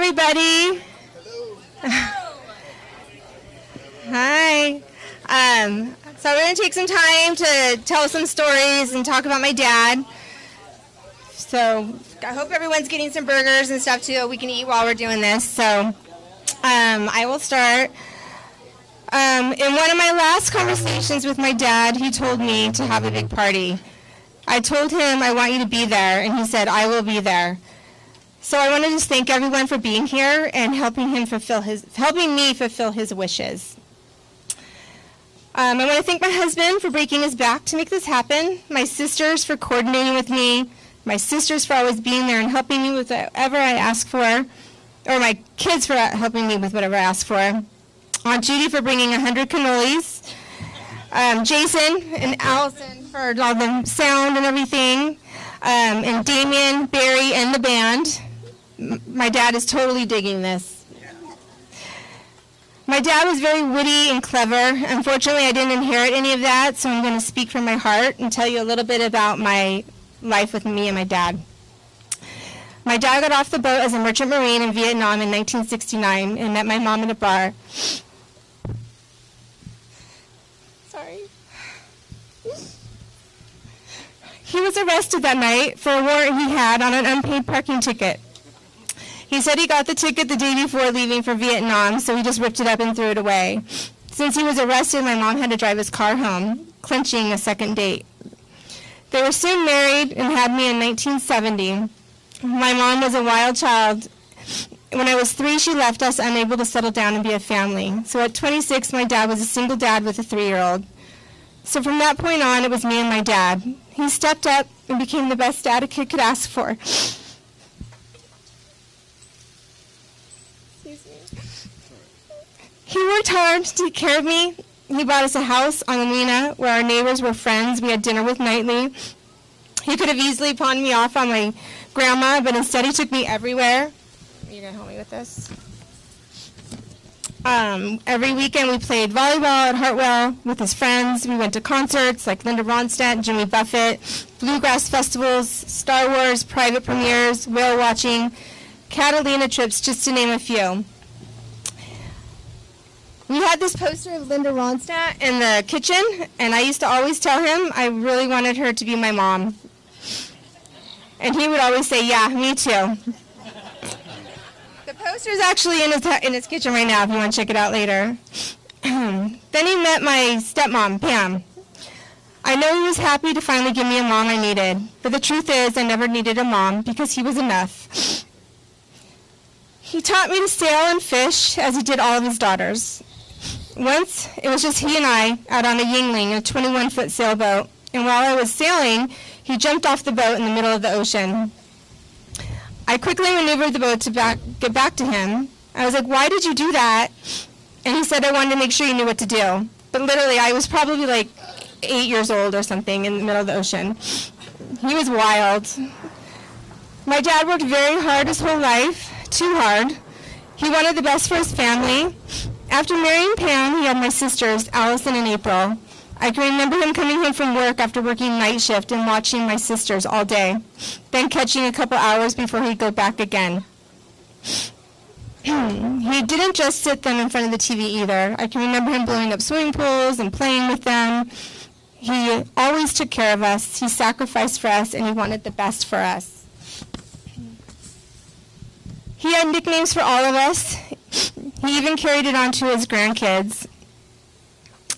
everybody. Hi. So we're going to take some time to tell some stories and talk about my dad. So I hope everyone's getting some burgers and stuff too we can eat while we're doing this. So I will start. In one of my last conversations with my dad, he told me to have a big party. I told him, I want you to be there, and he said, I will be there. So I want to just thank everyone for being here and helping me fulfill his wishes. I want to thank my husband for breaking his back to make this happen, my sisters for coordinating with me, my sisters for always being there and helping me with whatever I ask for, or my kids for helping me with whatever I ask for. Aunt Judy for bringing 100 cannolis, Jason and Allison for all the sound and everything, and Damien, Barry, and the band. My dad is totally digging this. My dad was very witty and clever. Unfortunately, I didn't inherit any of that, so I'm going to speak from my heart and tell you a little bit about my life with me and my dad. My dad got off the boat as a merchant marine in Vietnam in 1969 and met my mom at a bar. Sorry. He was arrested that night for a warrant he had on an unpaid parking ticket. He said he got the ticket the day before leaving for Vietnam, so he just ripped it up and threw it away. Since he was arrested, my mom had to drive his car home, clinching a second date. They were soon married and had me in 1970. My mom was a wild child. When I was 3, she left us, unable to settle down and be a family. So at 26, my dad was a single dad with a 3-year-old. So from that point on, it was me and my dad. He stepped up and became the best dad a kid could ask for. He worked hard to take care of me. He bought us a house on Alina where our neighbors were friends we had dinner with nightly. He could have easily pawned me off on my grandma, but instead he took me everywhere. You're going to help me with this? Every weekend we played volleyball at Hartwell with his friends. We went to concerts like Linda Ronstadt, Jimmy Buffett, bluegrass festivals, Star Wars, private premieres, whale watching, Catalina trips, just to name a few. We had this poster of Linda Ronstadt in the kitchen, and I used to always tell him I really wanted her to be my mom. And he would always say, yeah, me too. The poster is actually in his kitchen right now if you want to check it out later. Then he met my stepmom, Pam. I know he was happy to finally give me a mom I needed, but the truth is I never needed a mom because he was enough. He taught me to sail and fish as he did all of his daughters. Once, it was just he and I out on a Yingling, a 21-foot sailboat, and while I was sailing, he jumped off the boat in the middle of the ocean. I quickly maneuvered the boat to get back to him. I was like, why did you do that? And he said I wanted to make sure you knew what to do. But literally, I was probably like 8 years old or something in the middle of the ocean. He was wild. My dad worked very hard his whole life, too hard. He wanted the best for his family. After marrying Pam, he had my sisters, Allison and April. I can remember him coming home from work after working night shift and watching my sisters all day, then catching a couple hours before he'd go back again. He didn't just sit them in front of the TV either. I can remember him blowing up swimming pools and playing with them. He always took care of us. He sacrificed for us, and he wanted the best for us. He had nicknames for all of us. He even carried it on to his grandkids.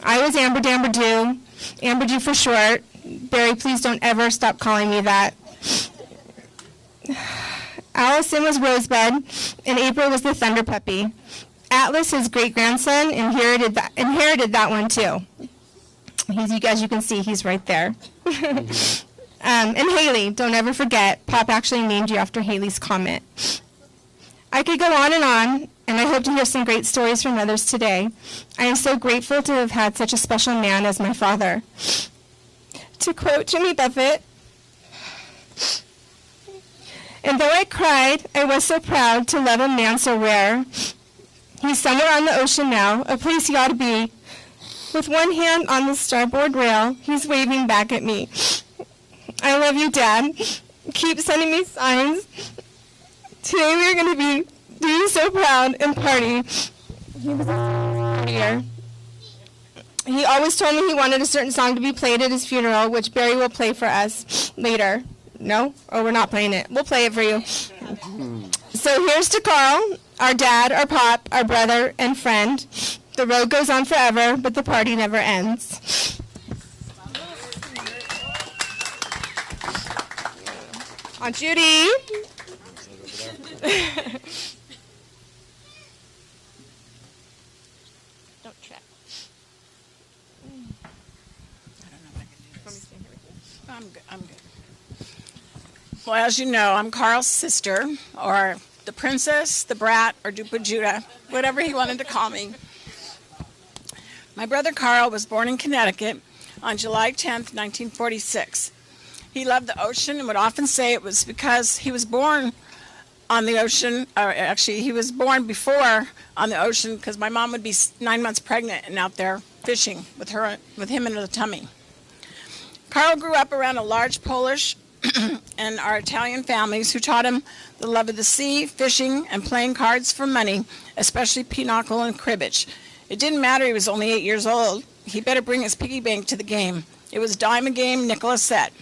I was Amber Damber Dew, Amber Dew for short. Barry, please don't ever stop calling me that. Allison was Rosebud, and April was the Thunder Puppy. Atlas, his great-grandson, inherited that one too. As you can see, he's right there. And Haley, don't ever forget, Pop actually named you after Haley's comment. I could go on, and I hope to hear some great stories from others today. I am so grateful to have had such a special man as my father. To quote Jimmy Buffett, and though I cried, I was so proud to love a man so rare. He's somewhere on the ocean now, a place he ought to be. With one hand on the starboard rail, he's waving back at me. I love you, Dad. Keep sending me signs. Today we are going to be being so proud and party. He was a partier. He always told me he wanted a certain song to be played at his funeral, which Barry will play for us later. No? Oh, we're not playing it. We'll play it for you. So here's to Carl, our dad, our pop, our brother, and friend. The road goes on forever, but the party never ends. Aunt Judy. Don't trip. I'm good. Well, as you know, I'm Carl's sister, or the princess, the brat, or Dupa Judah, whatever he wanted to call me. My brother Carl was born in Connecticut on July 10th, 1946. He loved the ocean and would often say it was because he was born on the ocean, or actually he was born before on the ocean because my mom would be 9 months pregnant and out there fishing with him in the tummy. Carl grew up around a large Polish and our Italian families who taught him the love of the sea, fishing, and playing cards for money, especially pinochle and cribbage. It didn't matter he was only 8 years old. He better bring his piggy bank to the game. It was dime a game, nickel a set.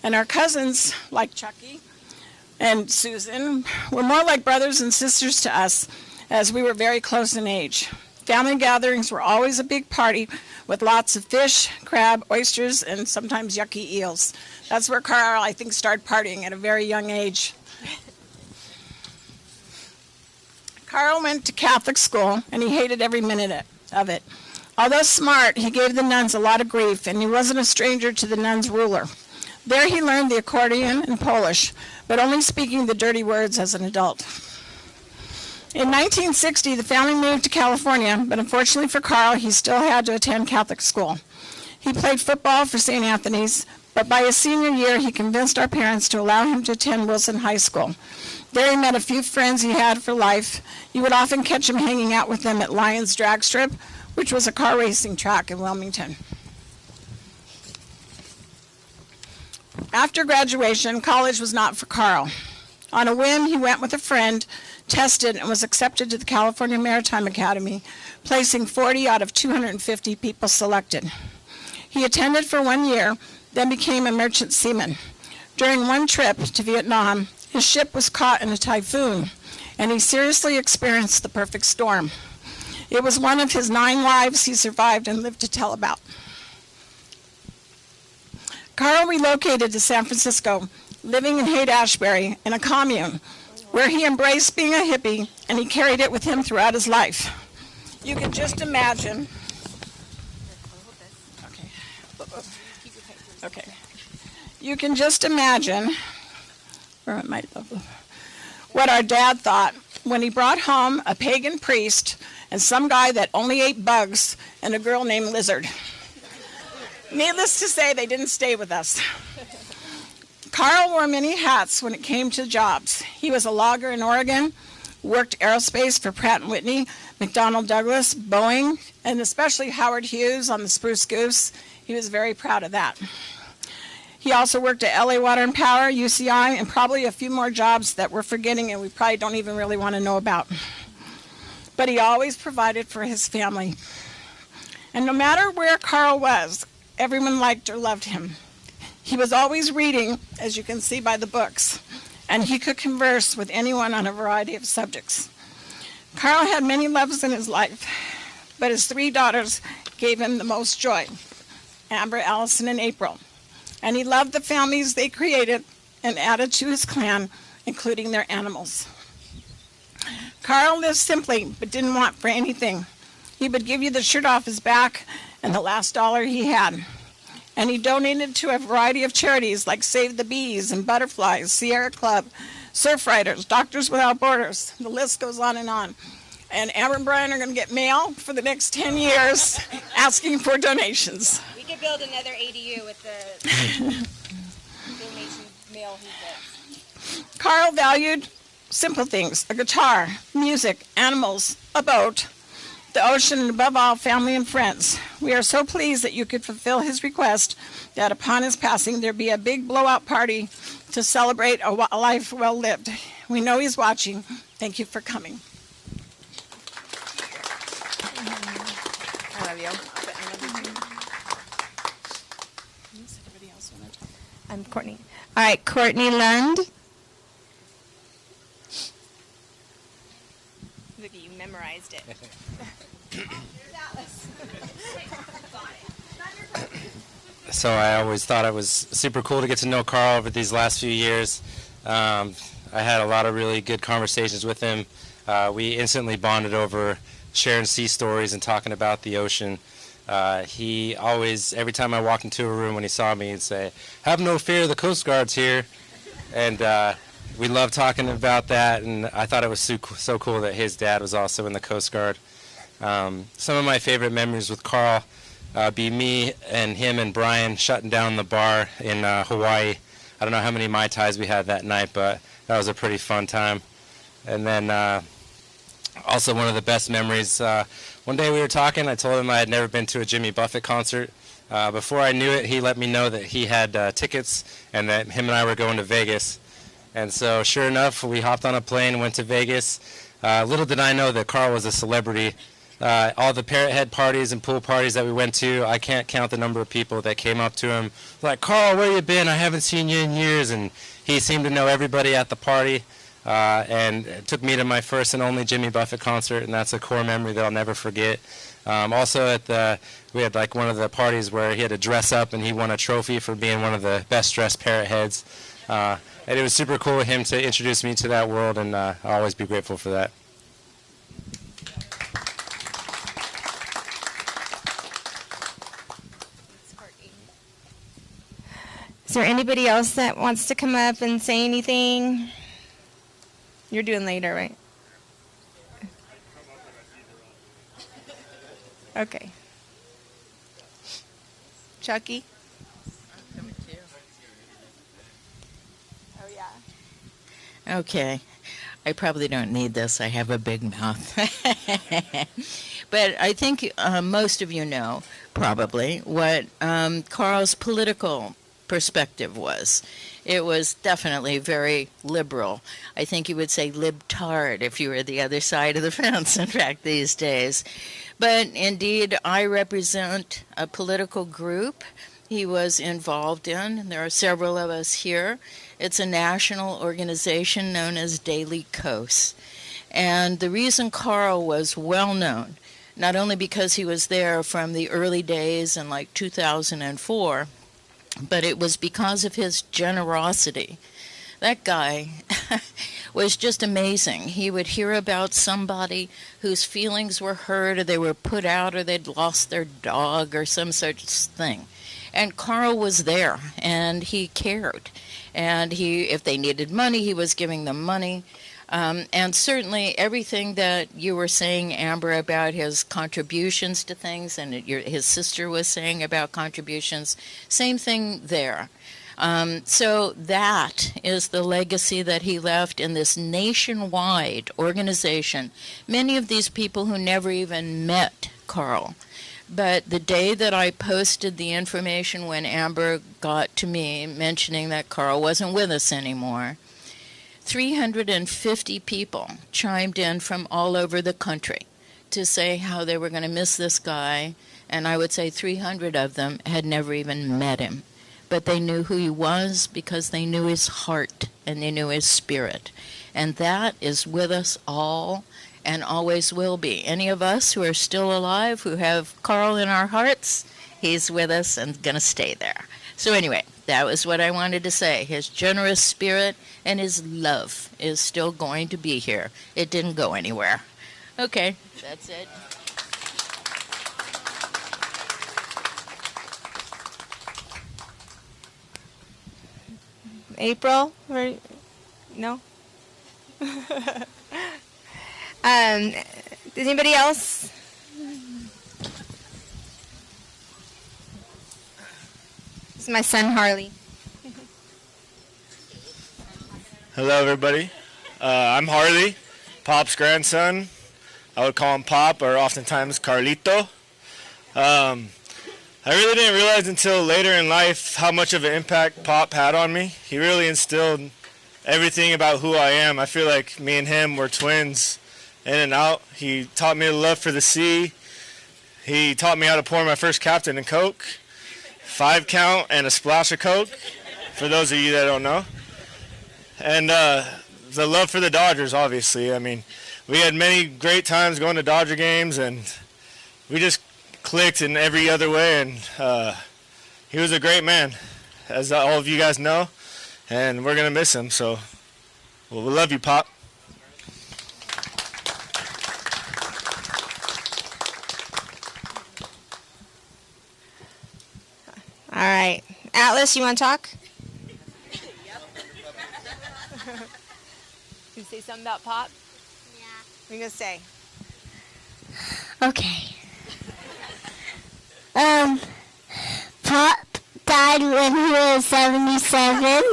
And our cousins, like Chucky and Susan, were more like brothers and sisters to us, as we were very close in age. Family gatherings were always a big party with lots of fish, crab, oysters, and sometimes yucky eels. That's where Carl, I think, started partying at a very young age. Carl went to Catholic school, and he hated every minute of it. Although smart, he gave the nuns a lot of grief, and he wasn't a stranger to the nuns' ruler. There he learned the accordion and Polish, but only speaking the dirty words as an adult. In 1960, the family moved to California, but unfortunately for Carl, he still had to attend Catholic school. He played football for St. Anthony's, but by his senior year, he convinced our parents to allow him to attend Wilson High School. There he met a few friends he had for life. You would often catch him hanging out with them at Lions Drag Strip, which was a car racing track in Wilmington. After graduation, college was not for Carl. On a whim, he went with a friend, tested, and was accepted to the California Maritime Academy, placing 40 out of 250 people selected. He attended for 1 year, then became a merchant seaman. During one trip to Vietnam, his ship was caught in a typhoon, and he seriously experienced the perfect storm. It was one of his 9 lives he survived and lived to tell about. Carl relocated to San Francisco, living in Haight-Ashbury in a commune, where he embraced being a hippie, and he carried it with him throughout his life. You can just imagine. Okay. You can just imagine what our dad thought when he brought home a pagan priest and some guy that only ate bugs and a girl named Lizard. Needless to say, they didn't stay with us. Carl wore many hats when it came to jobs. He was a logger in Oregon, worked aerospace for Pratt & Whitney, McDonnell Douglas, Boeing, and especially Howard Hughes on the Spruce Goose. He was very proud of that. He also worked at LA Water and Power, UCI, and probably a few more jobs that we're forgetting and we probably don't even really want to know about. But he always provided for his family. And no matter where Carl was, everyone liked or loved him. He was always reading, as you can see by the books, and he could converse with anyone on a variety of subjects. Carl had many loves in his life, but his 3 daughters gave him the most joy, Amber, Allison, and April. And he loved the families they created and added to his clan, including their animals. Carl lived simply, but didn't want for anything. He would give you the shirt off his back and the last dollar he had. And he donated to a variety of charities like Save the Bees and Butterflies, Sierra Club, Surf Riders, Doctors Without Borders. The list goes on. And Amber and Brian are going to get mail for the next 10 years asking for donations. We could build another ADU with the donation mail he gets. Carl valued simple things: a guitar, music, animals, a boat, the ocean, and above all, family and friends. We are so pleased that you could fulfill his request that upon his passing there be a big blowout party to celebrate a life well lived. We know he's watching, Thank you for coming. I love you. I'm Courtney. All right, Courtney Lund. Look, you memorized it. So I always thought it was super cool to get to know Carl over these last few years. I had a lot of really good conversations with him. We instantly bonded over sharing sea stories and talking about the ocean. He always, every time I walked into a room when he saw me, he'd say, "Have no fear, the Coast Guard's here." And we loved talking about that, and I thought it was so cool that his dad was also in the Coast Guard. Some of my favorite memories with Carl be me and him and Brian shutting down the bar in Hawaii. I don't know how many Mai Tais we had that night, but that was a pretty fun time. And then also one of the best memories, one day we were talking, I told him I had never been to a Jimmy Buffett concert. Before I knew it, he let me know that he had tickets and that him and I were going to Vegas. And so sure enough, we hopped on a plane and went to Vegas. Little did I know that Carl was a celebrity. All the Parrot Head parties and pool parties that we went to, I can't count the number of people that came up to him like, "Carl, where you been? I haven't seen you in years." And he seemed to know everybody at the party. And it took me to my first and only Jimmy Buffett concert, and that's a core memory that I'll never forget. Also, we had like one of the parties where he had to dress up, and he won a trophy for being one of the best dressed Parrot Heads. And it was super cool of him to introduce me to that world, and I'll always be grateful for that. Is there anybody else that wants to come up and say anything? You're doing later, right? Okay. Chucky? Oh, yeah. Okay. I probably don't need this. I have a big mouth. But I think most of you know, probably, what Carl's political perspective was. It was definitely very liberal. I think you would say libtard if you were the other side of the fence, in fact, these days. But indeed, I represent a political group he was involved in. There are several of us here. It's a national organization known as Daily Kos. And the reason Carl was well known, not only because he was there from the early days in like 2004, but it was because of his generosity. That guy was just amazing. He would hear about somebody whose feelings were hurt, or they were put out, or they'd lost their dog, or some such thing. And Carl was there, and he cared. And if they needed money, he was giving them money. And certainly everything that you were saying, Amber, about his contributions to things, and his sister was saying about contributions, same thing there. So that is the legacy that he left in this nationwide organization. Many of these people who never even met Carl. But the day that I posted the information when Amber got to me mentioning that Carl wasn't with us anymore, 350 people chimed in from all over the country to say how they were going to miss this guy, and I would say 300 of them had never even met him. But they knew who he was because they knew his heart and they knew his spirit. And that is with us all and always will be. Any of us who are still alive, who have Carl in our hearts, he's with us and going to stay there. So anyway, that was what I wanted to say. His generous spirit and his love is still going to be here. It didn't go anywhere. Okay, that's it. April? No? Anybody else? This is my son, Harley. Hello, everybody. I'm Harley, Pop's grandson. I would call him Pop, or oftentimes Carlito. I really didn't realize until later in life how much of an impact Pop had on me. He really instilled everything about who I am. I feel like me and him were twins in and out. He taught me a love for the sea. He taught me how to pour my first Captain and Coke, 5 count and a splash of Coke, for those of you that don't know. And the love for the Dodgers, obviously. I mean, we had many great times going to Dodger games, and we just clicked in every other way, and he was a great man, as all of you guys know, and we're going to miss him. So, well, we love you, Pop. All right. Atlas, you want to talk? You say something about Pop? Yeah. What are you going to say? Okay. Pop died when he was 77.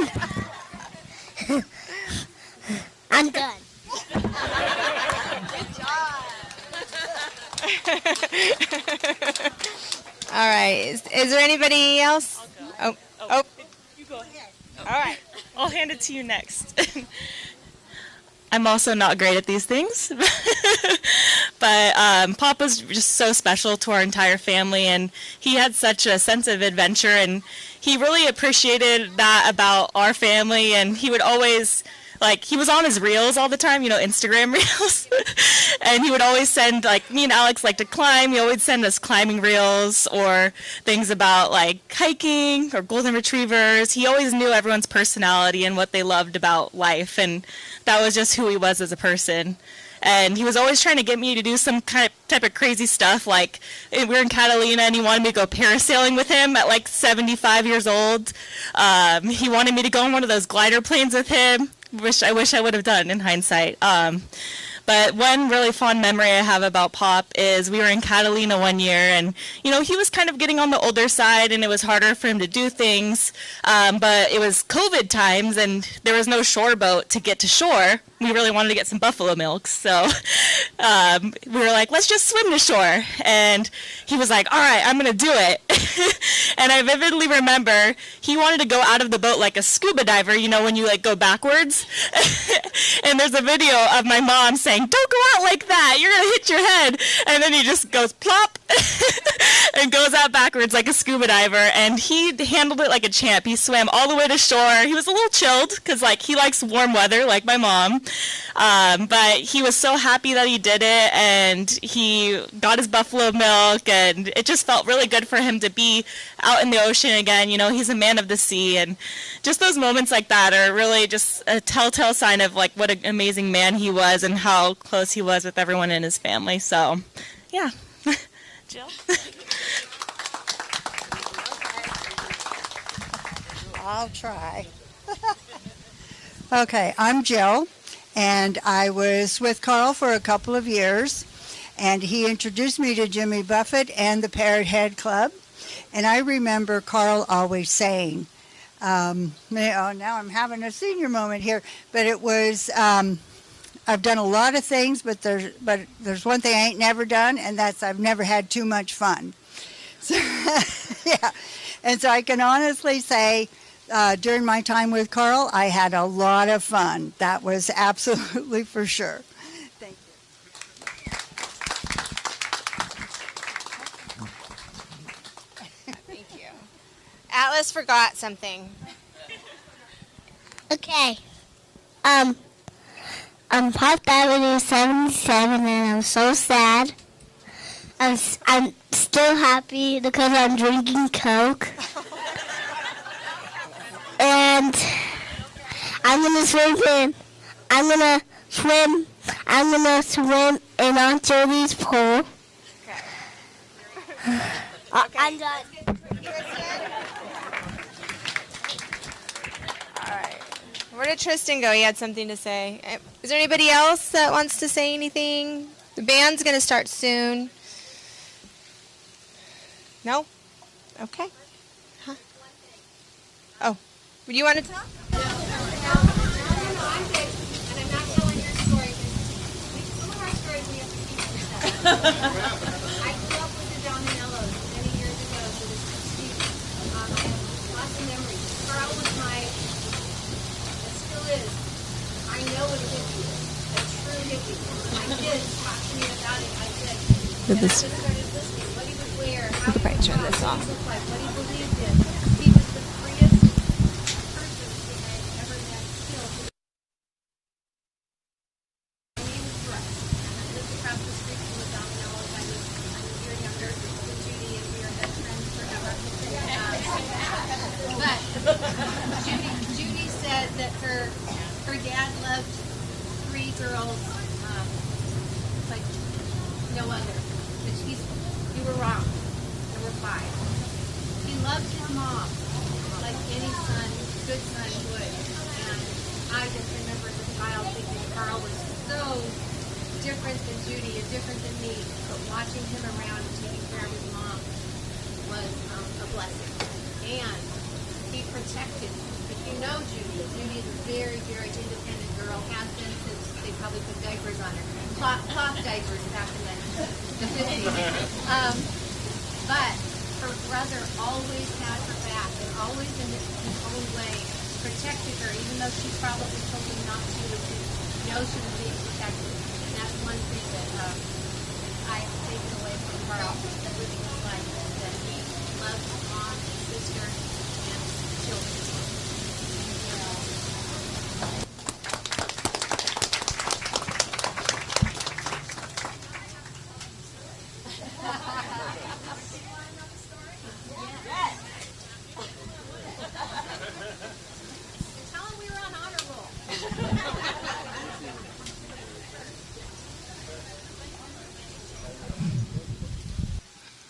I'm done. Good job. All right. Is there anybody else? Oh. You go ahead. All right. I'll hand it to you next. I'm also not great at these things, but Pop was just so special to our entire family, and he had such a sense of adventure, and he really appreciated that about our family, and he would always, like, he was on his reels all the time, you know, Instagram reels, and he would always send, like, me and Alex like to climb, he always send us climbing reels or things about, like, hiking or golden retrievers. He always knew everyone's personality and what they loved about life, and that was just who he was as a person. And he was always trying to get me to do some type of crazy stuff, like we were in Catalina and he wanted me to go parasailing with him at like 75 years old. He wanted me to go on one of those glider planes with him, which I wish I would have done in hindsight. But one really fond memory I have about Pop is we were in Catalina one year, and, you know, he was kind of getting on the older side, and it was harder for him to do things. But it was COVID times, and there was no shore boat to get to shore. We really wanted to get some buffalo milk, so we were like, let's just swim to shore. And he was like, all right, I'm going to do it. And I vividly remember he wanted to go out of the boat like a scuba diver, you know, when you, like, go backwards. And there's a video of my mom saying, don't go out like that, you're going to hit your head. And then he just goes plop and goes out backwards like a scuba diver. And he handled it like a champ. He swam all the way to shore. He was a little chilled because, like, he likes warm weather like my mom. But he was so happy that he did it, and he got his buffalo milk, and it just felt really good for him to be out in the ocean again. You know, he's a man of the sea, and just those moments like that are really just a telltale sign of, like, what an amazing man he was and how close he was with everyone in his family. So, yeah. Jill? I'll try. Okay, I'm Jill, and I was with Carl for a couple of years, and he introduced me to Jimmy Buffett and the Parrot Head Club. And I remember Carl always saying, now I'm having a senior moment here, but it was, I've done a lot of things, but there's one thing I ain't never done, and that's I've never had too much fun. So, yeah, and so I can honestly say, during my time with Carl, I had a lot of fun. That was absolutely for sure. Thank you. Thank you. Atlas forgot something. Okay. Pop died when he was 77, and I'm so sad. I'm still happy because I'm drinking Coke. And I'm gonna swim in Aunt Jody's pool. Okay. I'm done. All right. Where did Tristan go? He had something to say. Is there anybody else that wants to say anything? The band's gonna start soon. No? Okay. Huh? Oh. Do you want to talk? No, I'm good. And I'm not telling your story. Some of our stories we have to keep ourselves. I grew up with the Dominellos many years ago, so this is Steve. I have lots of memories. Carl was it still is, my kids talked to me about it, I said, Did and I this- just started listening, what he would wear, how could he probably would turn talk, this what off. he looked like, what he believed in. He was the freest person that I've ever met still. My name is Brooke, and I lived across the street from the Dominello. I'm a year younger than Judy, and we are best friends forever. But Judy said that her dad loved 3 girls like no other. But you were wrong. There were 5. He loved his mom like any son, good son would. And I just remember as a child thinking Carl was so different than Judy and different than me. But watching him around and taking care of his mom was a blessing. And he protected. If you know Judy is a very, very independent girl, has been since they probably put diapers on her. Cloth diapers back in the 50s. But her brother always had her back and always in his own way protected her, even though she probably told him not to, to know she was being protected. And that's one thing that I've taken away from Carl living his life, that he loved his mom, his sister, and his children. Tell him we were on honor roll.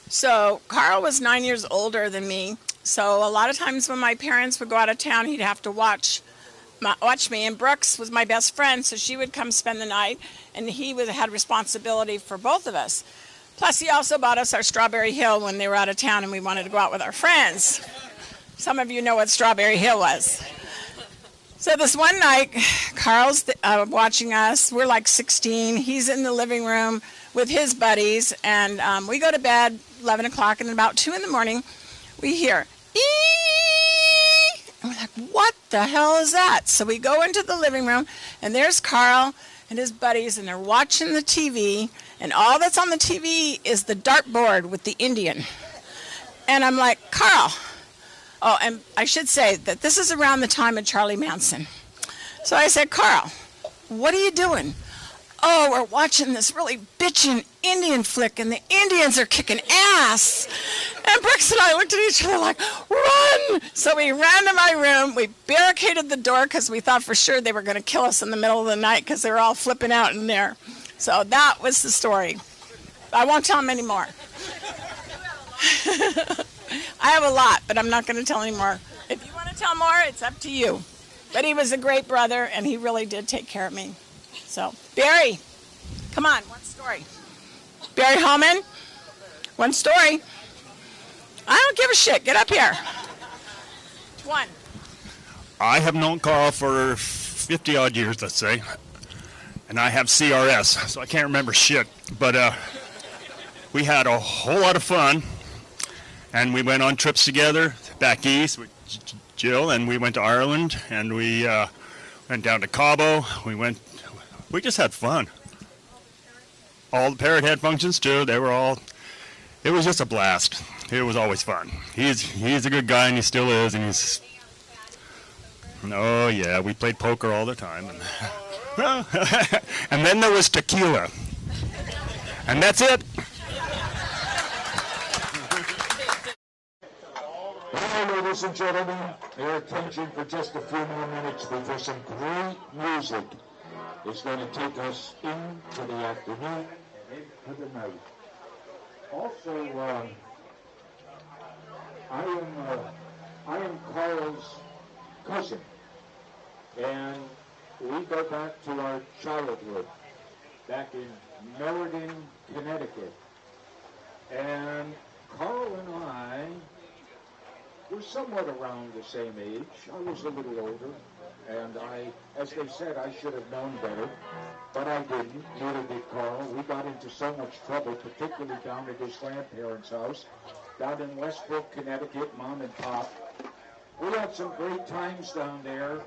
So Carl was 9 years older than me. So a lot of times when my parents would go out of town, he'd have to watch me. And Brooks was my best friend, so she would come spend the night, and he had responsibility for both of us. Plus, he also bought us our Strawberry Hill when they were out of town and we wanted to go out with our friends. Some of you know what Strawberry Hill was. So this one night, Carl's watching us. We're like 16. He's in the living room with his buddies, and we go to bed 11 o'clock, and about 2 in the morning, we hear, "Ee!" And we're like, what the hell is that? So we go into the living room, and there's Carl and his buddies, and they're watching the TV, and all that's on the TV is the dartboard with the Indian. And I'm like, Carl. Oh, and I should say that this is around the time of Charlie Manson. So I said, Carl, what are you doing? Oh, we're watching this really bitchin' Indian flick, and the Indians are kicking ass. And Brooks and I looked at each other like, run! So we ran to my room. We barricaded the door because we thought for sure they were going to kill us in the middle of the night because they were all flipping out in there. So that was the story. I won't tell them anymore. I have a lot, but I'm not going to tell anymore. If you want to tell more, it's up to you. But he was a great brother, and he really did take care of me. So, Barry, come on, one story. Barry Holman, one story. I don't give a shit. Get up here. One. I have known Carl for 50-odd years, let's say, and I have CRS, so I can't remember shit. But we had a whole lot of fun, and we went on trips together back east with Jill, and we went to Ireland, and we went down to Cabo. We just had fun. All the Parrot Head functions too. It was just a blast. It was always fun. He's a good guy, and he still is, and he's. Oh yeah, we played poker all the time, and then there was tequila, and that's it. Now, ladies and gentlemen, your attention for just a few more minutes before some great music is going to take us into the afternoon and into the night. Also, I am Carl's cousin, and we go back to our childhood, back in Meriden, Connecticut. And Carl and I were somewhat around the same age. I was a little older, and as they said, I should have known better, but I didn't. Neither did Carl. We got into so much trouble, particularly down at his grandparents' house, down in Westbrook, Connecticut, Mom and Pop. We had some great times down there,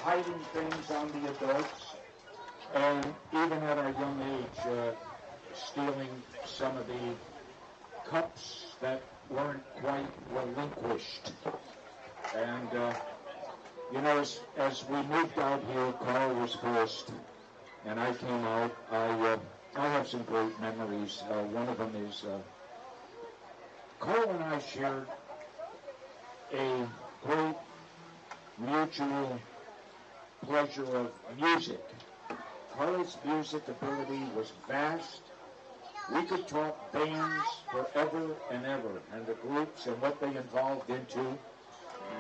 hiding things on the adults. and even at our young age, stealing some of the cups that weren't quite relinquished. And, as we moved out here, Carl was first, and I came out. I have some great memories. One of them is Carl and I shared a great mutual pleasure of music. Carl's music ability was vast. We could talk bands forever and ever, and the groups and what they evolved into.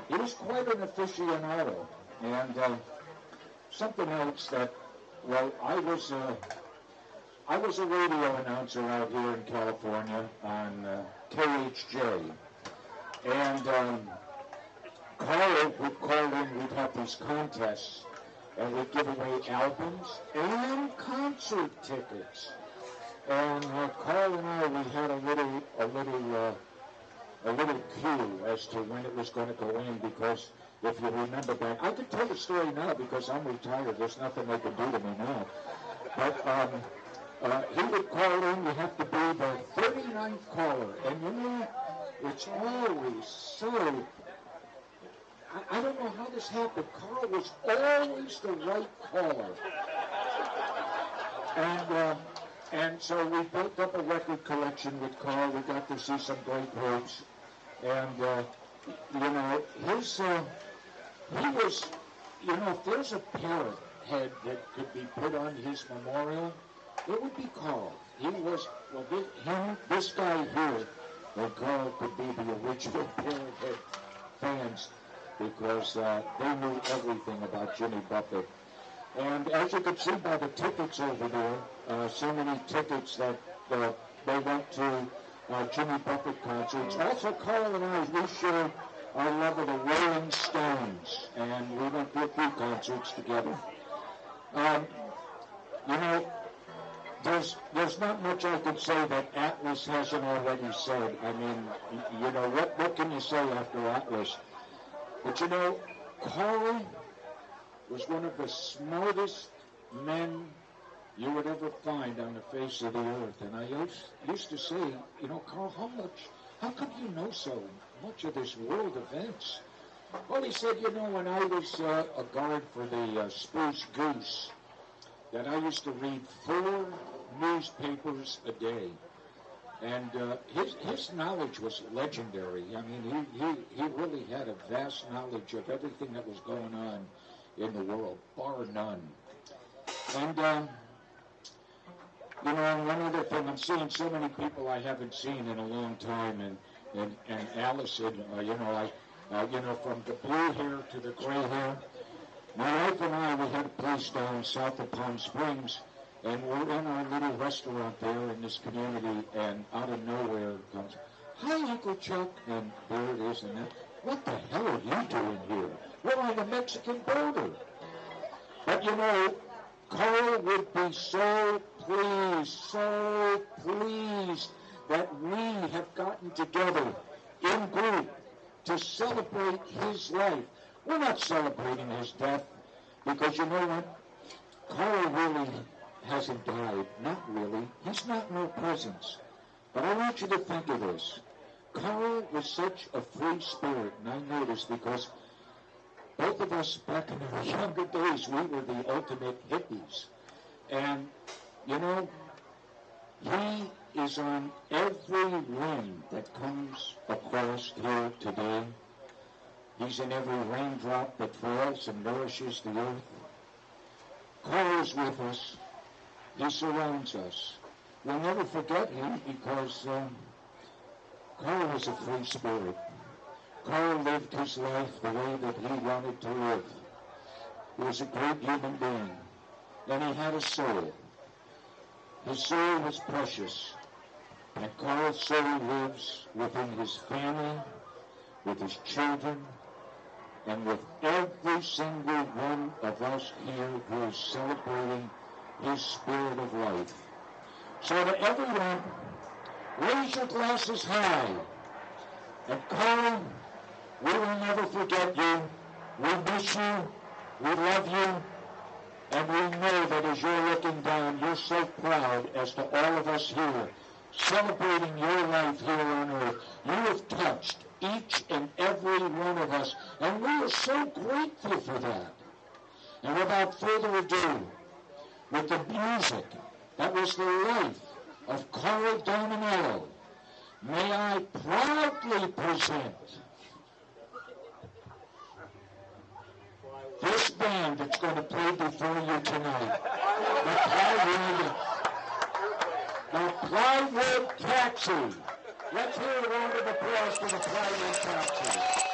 He was quite an aficionado. And something else that, well, I was a radio announcer out here in California on KHJ. And Carl would call in, we'd have these contests, and we'd give away albums and concert tickets. And Carl and I, we had a little cue as to when it was going to go in, because if you remember back, I could tell the story now because I'm retired. There's nothing they can do to me now. But he would call in. You have to be the 39th caller, and it's always so. I don't know how this happened. Carl was always the right caller. And so we built up a record collection with Carl. We got to see some great groups. And, he was, if there's a parrot head that could be put on his memorial, it would be Carl. He was, this guy here, Carl could be the original parrot head fans, because they knew everything about Jimmy Buffett. And as you can see by the tickets over there, so many tickets that they went to Jimmy Buffett concerts. Also, Carl and I, we shared our love of the Rolling Stones, and we went to a few concerts together. There's not much I could say that Atlas hasn't already said. I mean, what can you say after Atlas? But Carl was one of the smartest men you would ever find on the face of the earth. And I used to say, Carl, how come you know so much of this world events? Well, he said, when I was a guard for the Spruce Goose, that I used to read 4 newspapers a day. And his knowledge was legendary. I mean, he really had a vast knowledge of everything that was going on in the world, bar none. And, one other thing, I'm seeing so many people I haven't seen in a long time, and Allison, from the blue hair to the gray hair. My wife and I, we had a place down south of Palm Springs, and we're in our little restaurant there in this community, and out of nowhere comes, "Hi, Uncle Chuck," and there it is, and then, "What the hell are you doing here? We're on the Mexican border." But Carl would be so pleased that we have gotten together in group to celebrate his life. We're not celebrating his death, because you know what? Carl really hasn't died. Not really. He's not in our presence. But I want you to think of this. Carl was such a free spirit, and I noticed because both of us back in our younger days, we were the ultimate hippies. And, he is on every ring that comes across here today. He's in every raindrop that falls and nourishes the earth. Carl is with us. He surrounds us. We'll never forget him because Carl was a free spirit. Carl lived his life the way that he wanted to live. He was a great human being. And he had a soul. His soul was precious. And Carl's soul lives within his family, with his children, and with every single one of us here who is celebrating his spirit of life. So to everyone, raise your glasses high. And Carl, we will never forget you. We miss you. We love you. And we know that as you're looking down, you're so proud as to all of us here, celebrating your life here on earth. You have touched each and every one of us, and we are so grateful for that. And without further ado, with the music that was the life of Carl Dominello, may I proudly present this band that's going to play before you tonight, the Plywood Taxi. Let's hear a round of applause for the Plywood Taxi.